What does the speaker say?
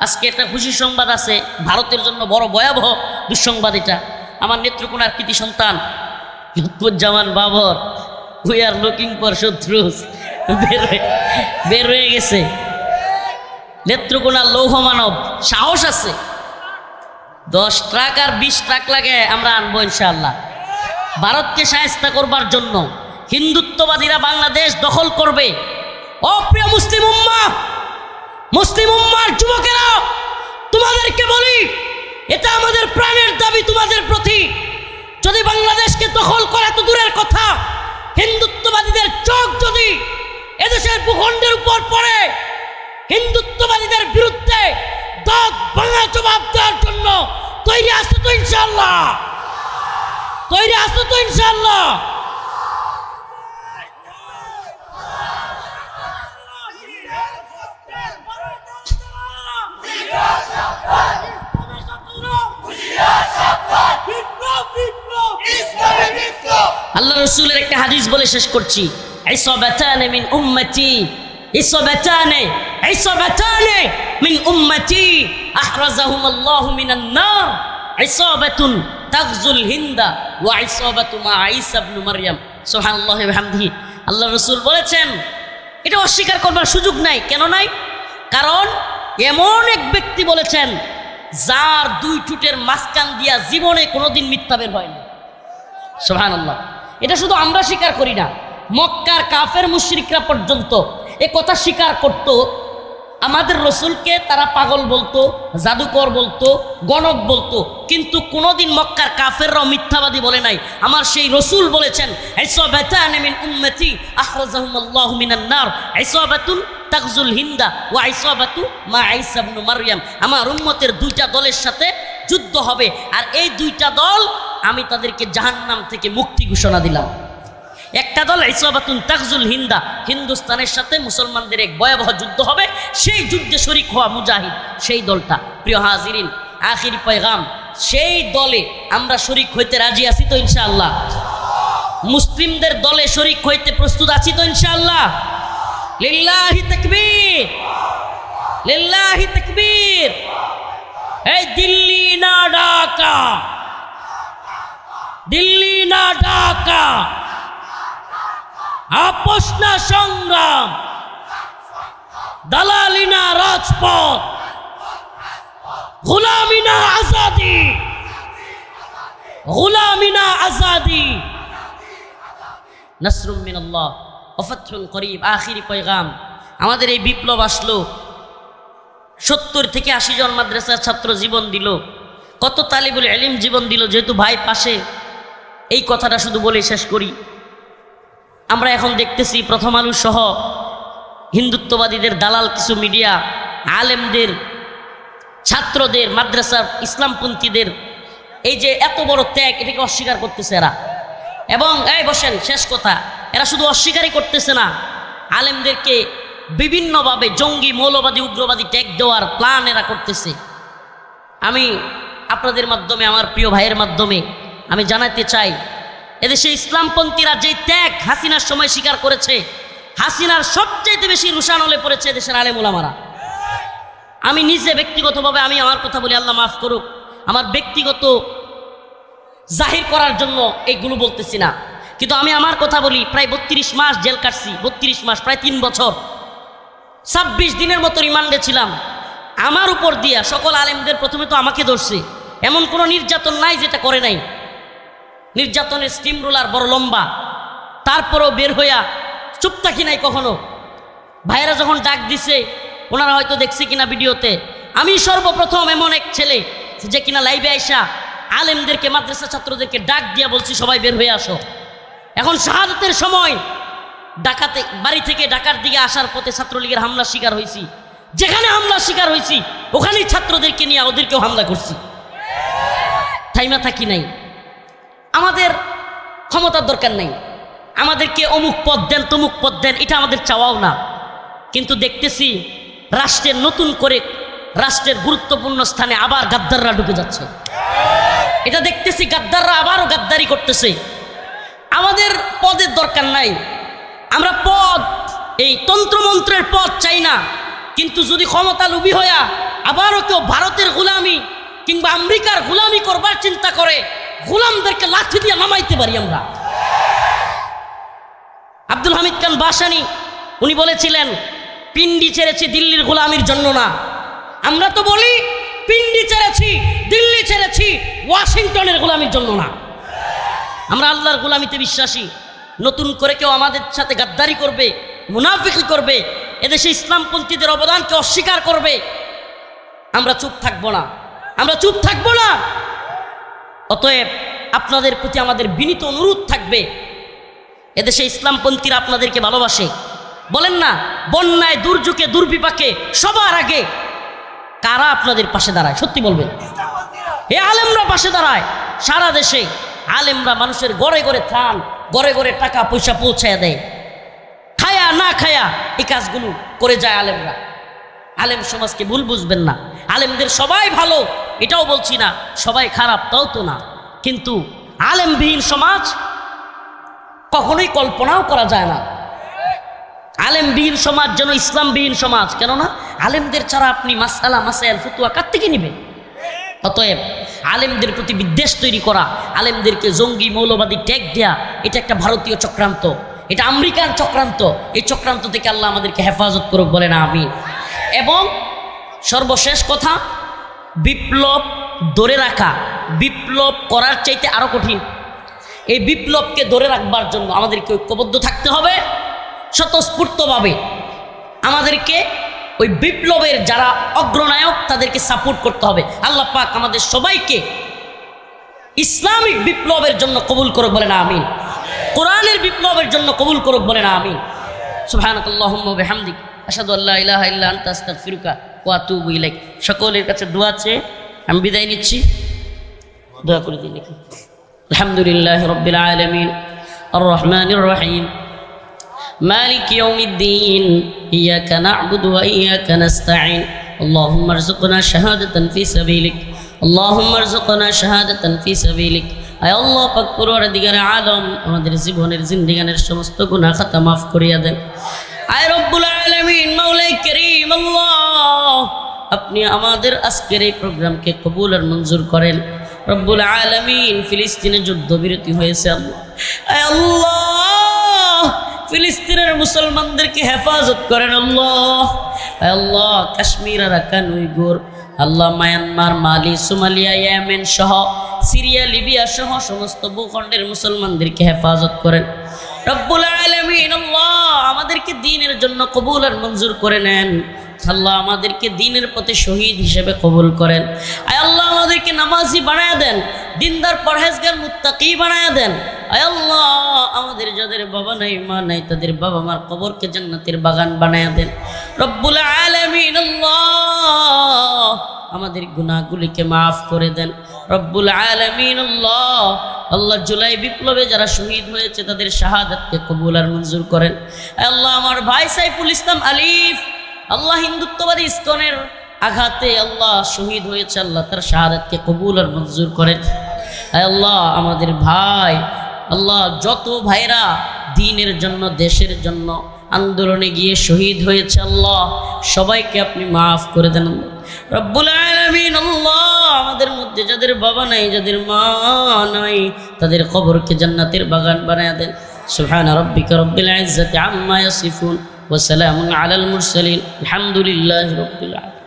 আজকে একটা খুশি সংবাদ আছে, ভারতের জন্য বড় ভয়াবহ দুঃসংবাদ এটা। আমার নেত্রকোনার কৃতি সন্তান Lutfuzzaman Babar, we are looking for শত্রুস, বের হয়ে গেছে। নেত্রকোনার লৌহ মানব, সাহস আছে, 10 ট্রাক আর 20 ট্রাক লাগে আমরা আনবো ইনশাআল্লাহ। ভারতকে শায়েস্তা করবার জন্য হিন্দুত্ববাদীরা বাংলাদেশ দখল করবে। অপ্রিয় মুসলিম উম্মাহ, মুসলিম উম্মার যুবকেরা, তোমাদেরকে বলি, এটা আমাদের প্রাণের দাবি তোমাদের প্রতি। যদি বাংলাদেশকে দখল করা তো দূরের কথা, হিন্দুত্ববাদীদের চোখ যদি এদেশের ভূখণ্ডের উপর পড়ে, হিন্দুত্ববাদীদের বিরুদ্ধে দাঁত ভাঙা জবাব দেওয়ার জন্য তৈরি আছো তো ইনশাআল্লাহ? তৈরি আছো তো ইনশাআল্লাহ? আল্লাহ রসুলের একটা হাদিস বলে শেষ করছি। ইসাবাতানে মিন উম্মতি, ইসাবাতানে মিন উম্মতি আহরাজাহুমুল্লাহু মিনান নার, ইসাবাতুন তাগজুল হিন্দা ওয়া ইসাবাতু মা ঈসা ইবনে মারইয়াম। সুবহানাল্লাহি ওয়া বিহামদিহি। আল্লাহ রসুল বলেছেন, এটা অস্বীকার করবার সুযোগ নাই। কেন নাই? কারণ এমন এক ব্যক্তি বলেছেন যার 2 ঠোঁটের মাঝখান দিয়া জীবনে কোনোদিন মিথ্যা বের হয় না। সুবহানাল্লাহ। এটা শুধু আমরা স্বীকার করি না, মক্কার কাফের মুশরিকরা পর্যন্ত এ কথা স্বীকার করত। আমাদের রসুলকে তারা পাগল বলতো, জাদুকর বলতো, গণক বলতো, কিন্তু কোনোদিন মক্কার কাফেররাও মিথ্যাবাদী বলে নাই। আমার সেই রসুল বলেছেন, ইসাবাতানে মিন উম্মতি আখরাজাহুমুল্লাহু মিনান নার, ইসাবাতুন তাগজুল হিন্দা ওয়া ইসাবাতু মা ঈসা ইবনে মারইয়াম। আমার উম্মতের 2টা দলের সাথে যুদ্ধ হবে, আর এই 2টা দল আমি তাদেরকে জাহান্নাম থেকে মুক্তি ঘোষণা দিলাম। একটা দল ইসাবাতুন তাগজুল হিন্দা, হিন্দুস্তানের সাথে মুসলমানদের এক ভয়াবহ যুদ্ধ হবে, সেই যুদ্ধে শরিক হওয়া মুজাহিদ, সেই দলটা। প্রিয় হাজিরিন, আখিরি পয়গাম, সেই দলে আমরা শরিক হইতে রাজি আছি তো ইনশাআল্লাহ? মুসলিমদের দলে শরিক হইতে প্রস্তুত আছি তো ইনশাআল্লাহ? লিল্লাহি তাকবীর, লিল্লাহি তাকবীর। এই দিল্লি না ঢাকা, দিল্লি না ঢাকা, আপোষ না সংগ্রাম, দালালি না রাজপথ, গোলামি না আজাদি, গোলামি না আজাদি। নাসরুম মিনাল্লাহ ওয়া ফাতহুন করিব। আখিরি পয়গাম, আমাদের এই বিপ্লব আসলো, 70 থেকে 80 জন মাদ্রাসার ছাত্র জীবন দিল, কত তালিবুল ইলম জীবন দিল। যেহেতু ভাই পাশে, এই কথাটা শুধু বলে শেষ করি। আমরা এখন দেখতেছি প্রথম আলো সহ হিন্দুত্ববাদীদের দালাল কিছু মিডিয়া, আলেমদের, ছাত্রদের, মাদ্রাসার ইসলামপন্থীদের এই যে এত বড় ত্যাগ, এটাকে অস্বীকার করতেছে এরা। এবং এই বসেন, শেষ কথা, এরা শুধু অস্বীকারই করতেছে না, আলেমদেরকে বিভিন্নভাবে জঙ্গি, মৌলবাদী, উগ্রবাদী ট্যাগ দেওয়ার প্ল্যান এরা করতেছে। আমি আপনাদের মাধ্যমে, আমার প্রিয় ভাইয়ের মাধ্যমে আমি জানাতে চাই, এদেশে ইসলামপন্থীরা যে ত্যাগ হাসিনার সময় স্বীকার করেছে, হাসিনার সবচেয়ে বেশি রুশানলে পড়েছে দেশের আলেম ওলামারা। আমি নিজে ব্যক্তিগতভাবে, আমি আমার কথা বলি, আল্লাহ মাফ করুক, আমার ব্যক্তিগত জাহির করার জন্য এইগুলো বলতেছি না, কিন্তু আমি আমার কথা বলি। প্রায় 32 মাস জেল কাটছি, 32 মাস, প্রায় 3 বছর, 26 দিনের মতো রিমান্ডে ছিলাম। আমার উপর দিয়া সকল আলেমদের প্রথমে তো আমাকে ধরছে। এমন কোনো নির্যাতন নাই যেটা করে নাই, নির্যাতনের স্টিম রোলার বড় লম্বা, তারপরেও বের হইয়া চুপ থাকি নাই কখনো। ভাইয়েরা যখন ডাক দিছে, ওনারা হয়তো দেখছে কিনা ভিডিওতে, আমি সর্বপ্রথম এমন এক ছেলে যে কিনা লাইভে আইসা আলেমদেরকে, মাদ্রাসা ছাত্রদেরকে ডাক দিয়া বলছি, সবাই বের হয়ে আসো। এখন শাহাদাতের সময় ডাকাতে বাড়ি থেকে ঢাকার দিকে আসার পথে ছাত্রলীগের হামলার শিকার হয়েছি। যেখানে হামলার শিকার হয়েছি ওখানেই ছাত্রদেরকে নিয়ে ওদেরকেও হামলা করছি, থাইমা থাকি নাই। আমাদের ক্ষমতার দরকার নাই, আমাদেরকে অমুক পদ দেন, তমুক পদ দেন, এটা আমাদের চাওয়াও না। কিন্তু দেখতেছি রাষ্ট্রের নতুন করে, রাষ্ট্রের গুরুত্বপূর্ণ স্থানে আবার গাদ্দাররা ঢুকে যাচ্ছে। এটা দেখতেছি গাদ্দাররা আবারও গাদ্দারি করতেছে। আমাদের পদের দরকার নাই, আমরা পদ, এই তন্ত্রমন্ত্রের পদ চাই না। কিন্তু যদি ক্ষমতা লোভী হইয়া আবারও কেউ ভারতের গোলামি কিংবা আমেরিকার গোলামি করবার চিন্তা করে, গোলামদেরকে লাঠি দিয়ে নামাইতে পারি আমরা। আব্দুল হামিদ খান বাসানি উনি বলেছিলেন, পিন্ডি ছেড়েছি দিল্লির গোলামির জন্য না। আমরা তো বলি পিন্ডি ছেড়েছি, দিল্লি ছেড়েছি, ওয়াশিংটনের গোলামির জন্য না। আমরা আল্লাহর গোলামিতে বিশ্বাসী। নতুন করে কেউ আমাদের সাথে গাদ্দারি করবে, মুনাফিকি করবে, এদেশে ইসলামপন্থীদের অবদানকে অস্বীকার করবে, আমরা চুপ থাকবো না, আমরা চুপ থাকবো না। অতএব আপনাদের প্রতি আমাদের বিনীত অনুরোধ থাকবে, এদেশে ইসলামপন্থীরা আপনাদেরকে ভালোবাসে। বলেন না, বন্যায়, দুর্যোগে, দুর্বিপাকে সবার আগে কারা আপনাদের পাশে দাঁড়ায়? সত্যি বলবেন। এ আলেমরা পাশে দাঁড়ায়। সারা দেশে আলেমরা মানুষের ঘরে ঘরে ত্রাণ, ঘরে ঘরে টাকা পয়সা পৌঁছায় দেয়। খায়া না খায়া এই কাজগুলো করে যায় আলেমরা। আলেম সমাজকে ভুল বুঝবেন না। আলেমদের সবাই ভালো এটাও বলছি না, সবাই খারাপ তাও তো না, কিন্তু আলেমবিহীন সমাজ কখনোই কল্পনাও করা যায় না। আলেমবিহীন সমাজ যেন ইসলামবিহীন সমাজ। কেননা আলেমদের ছাড়া আপনি মাসআলা মাসাইল ফতোয়া কার থেকে নেবেন? অতএব আলেমদের প্রতি বিদ্বেষ তৈরি করা, আলেমদেরকে জঙ্গি মৌলবাদী ট্যাগ দেয়া, এটা একটা ভারতীয় চক্রান্ত, এটা আমেরিকান চক্রান্ত। এই চক্রান্ত থেকে আল্লাহ আমাদেরকে হেফাজত করুক, বলে না আমিন। এবং সর্বশেষ কথা, বিপ্লব ধরে রাখা বিপ্লব করার চাইতে আরো কঠিন। এই বিপ্লবকে ধরে রাখবার জন্য আমাদেরকে ঐক্যবদ্ধ থাকতে হবে, স্বতঃস্ফূর্তভাবে আমাদেরকে ওই বিপ্লবের যারা অগ্রনায়ক তাদেরকে সাপোর্ট করতে হবে। আল্লাহ পাক আমাদের সবাইকে ইসলামিক বিপ্লবের জন্য কবুল করুক, বলে না আমিন। কোরআনের বিপ্লবের জন্য কবুল করুক, বলে না আমিন। সুবহানাকাল্লাহুম্মা ওয়া বিহামদিক আশহাদু আল্লা ইলাহা ইল্লা আনতা আস্তাগফিরুকা ওয়া আতুবু ইলাইক। সকলের কাছে দোয়া চেয়ে আমি বিদায় নিচ্ছি। দোয়া করে দিন নাকি। আলহামদুলিল্লাহি রাব্বিল আলামিন আর রহমানির রহিম মালিক ইয়াউমিদ্দিন ইয়াকা না'বুদু ওয়া ইয়াকা নাস্তাঈন আল্লাহুম্মা আরযুকনা শাহাদাতান ফি সাবিলিক আল্লাহুম্মা আরযুকনা শাহাদাতান ফি সাবিলিক। আয় আল্লাহ পাক পরওয়ারদিগারে আলম আমাদের জীবনের জিন্দেগানের সমস্ত গুনাহ খাতা মাফ করিয়া দেন। আয় রব্বুল আলামিন মাওলাই কারীম আল্লাহ, আপনি আমাদের আজকের এই প্রোগ্রামকে কবুল আর মঞ্জুর করেন। রব্বুল আলামিন ফিলিস্তিনে যুদ্ধবিরতি হয়েছে আল্লাহ, আয় আল্লাহ ফিলিস্তিনের মুসলমানদেরকে হেফাজত করেন আল্লাহ। আয় আল্লাহ কাশ্মীর, আরাকান, উইগুর, আল্লাহ মায়ানমার, মালি, সোমালিয়া, ইয়েমেন সহ সিরিয়া, লিবিয়া সহ সমস্ত ভূখণ্ডের মুসলমানদেরকে হেফাজত করেন। রব্বুল আলামিন আল্লাহ আমাদেরকে দ্বীনের জন্য কবুল আর মঞ্জুর করে নেন। আল্লাহ আমাদেরকে দ্বীনের পথে শহীদ হিসেবে কবুল করেন। আয় আল্লাহ আমাদেরকে নামাজি বানায়া দেন, দিনদার পরহেজগার মুত্তাকি বানায়া দেন। আয় আল্লাহ আমাদের যাদের বাবা নাই মা নাই তাদের বাবা মার কবরকে জান্নাতের বাগান বানায়া দেন। রব্বুল আলামিন আল্লাহ আমাদের গুনাহগুলিকে মাফ করে দেন। রব্বুল আলামিন আল্লাহ আল্লাহ জুলাই বিপ্লবে যারা শহীদ হয়েছে তাদের শাহাদাতকে কবুল আর মঞ্জুর করেন। আল্লাহ আমার ভাই সাইফুল ইসলাম আলিফ আল্লাহ হিন্দুত্ববাদী ইসকনের আঘাতে আল্লাহ শহীদ হয়েছে, আল্লাহ তার শাহাদাতকে কবুল আর মঞ্জুর করেন। আল্লাহ আমাদের ভাই আল্লাহ যত ভাইরা দ্বীনের জন্য দেশের জন্য আন্দোলনে গিয়ে শহীদ হয়েছে আল্লাহ সবাইকে আপনি মাফ করে দেন। রব্বুল আলামিন আল্লাহ আমাদের মধ্যে যাদের বাবা নাই যাদের মা নাই তাদের কবরকে জান্নাতের বাগান বানায়া দেন। সুবহান রাব্বিকা রব্বিল ইজ্জাতি আম্মা ইয়াসিফুন ওয়া সালামুন আলাল মুরসালিন আলহামদুলিল্লাহি রাব্বিল আলামিন।